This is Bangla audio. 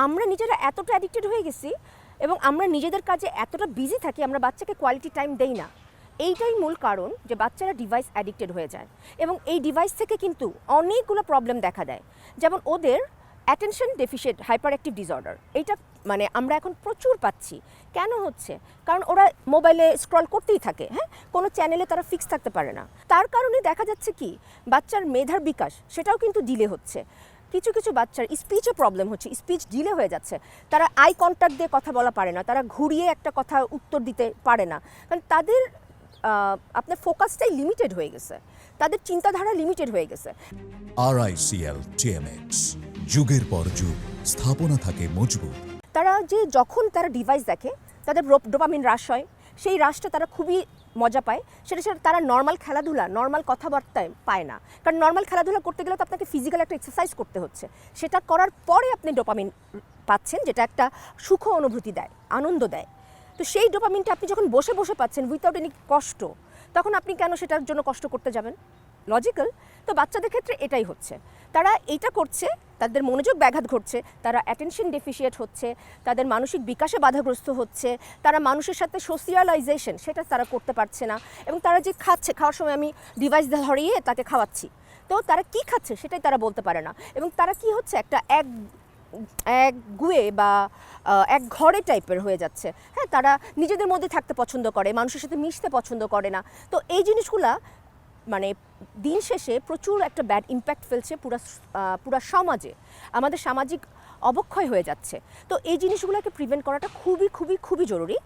আমরা নিজেরা এতটা অ্যাডিক্টেড হয়ে গেছি এবং আমরা নিজেদের কাজে এতটা বিজি থাকি, আমরা বাচ্চাকে কোয়ালিটি টাইম দেই না। এইটাই মূল কারণ যে বাচ্চারা ডিভাইস অ্যাডিক্টেড হয়ে যায় এবং এই ডিভাইস থেকে কিন্তু অনেকগুলো প্রবলেম দেখা দেয়। যেমন ওদের attention deficient hyper active disorder, এইটা মানে আমরা এখন প্রচুর পাচ্ছি। কেন হচ্ছে? কারণ ওরা মোবাইলে স্ক্রল করতেই থাকে, হ্যাঁ, কোনো চ্যানেলে তারা ফিক্স থাকতে পারে না। তার কারণে দেখা যাচ্ছে কি বাচ্চার মেধার বিকাশ সেটাও কিন্তু ডিলে হচ্ছে। কিছু কিছু বাচ্চার স্পিচে প্রবলেম হচ্ছে, স্পিচ ডিলে হয়ে যাচ্ছে। তারা আই কন্ট্যাক্ট দিয়ে কথা বলা পারে না, তারা ঘুরিয়ে একটা কথা উত্তর দিতে পারে না, কারণ তাদের আপনার ফোকাসটাই লিমিটেড হয়ে গেছে, তাদের চিন্তাধারা লিমিটেড হয়ে গেছে। RICL TMX, যুগের পর যুগ স্থাপনা থাকে মজবুত। তারা যে যখন তারা ডিভাইস দেখে তাদের ডোপামিন হ্রাস হয়, সেই হ্রাসটা তারা খুবই মজা পায়। সেটা তারা নর্মাল খেলাধুলা, নর্মাল কথাবার্তায় পায় না, কারণ নর্মাল খেলাধুলা করতে গেলে তো আপনাকে ফিজিক্যাল একটা এক্সারসাইজ করতে হচ্ছে। সেটা করার পরে আপনি ডোপামিন পাচ্ছেন, যেটা একটা সুখ অনুভূতি দেয়, আনন্দ দেয়। তো সেই ডোপামিনটা আপনি যখন বসে বসে পাচ্ছেন উইথাউট এনি কষ্ট, তখন আপনি কেন সেটার জন্য কষ্ট করতে যাবেন? লজিক্যাল। তো বাচ্চাদের ক্ষেত্রে এটাই হচ্ছে, তারা এইটা করছে, তাদের মনোযোগ ব্যাঘাত ঘটছে, তারা অ্যাটেনশন ডেফিসিয়েট হচ্ছে, তাদের মানসিক বিকাশে বাধাগ্রস্ত হচ্ছে, তারা মানুষের সাথে সোশিয়ালাইজেশন সেটা তারা করতে পারছে না। এবং তারা যে খাচ্ছে, খাওয়ার সময় আমি ডিভাইস ধরিয়ে তাকে খাওয়াচ্ছি, তো তারা কি খাচ্ছে সেটাই তারা বলতে পারে না। এবং তারা কি হচ্ছে একটা এক গুয়ে বা এক ঘরে টাইপের হয়ে যাচ্ছে। হ্যাঁ, তারা নিজেদের মধ্যে থাকতে পছন্দ করে, মানুষের সাথে মিশতে পছন্দ করে না। তো এই জিনিসগুলা মানে দিন শেষে প্রচুর একটা ব্যাড ইম্প্যাক্ট ফেলছে পুরা সমাজে, আমাদের সামাজিক অবক্ষয় হয়ে যাচ্ছে। তো এই জিনিসগুলোকে প্রিভেন্ট করাটা খুবই খুবই খুবই জরুরি।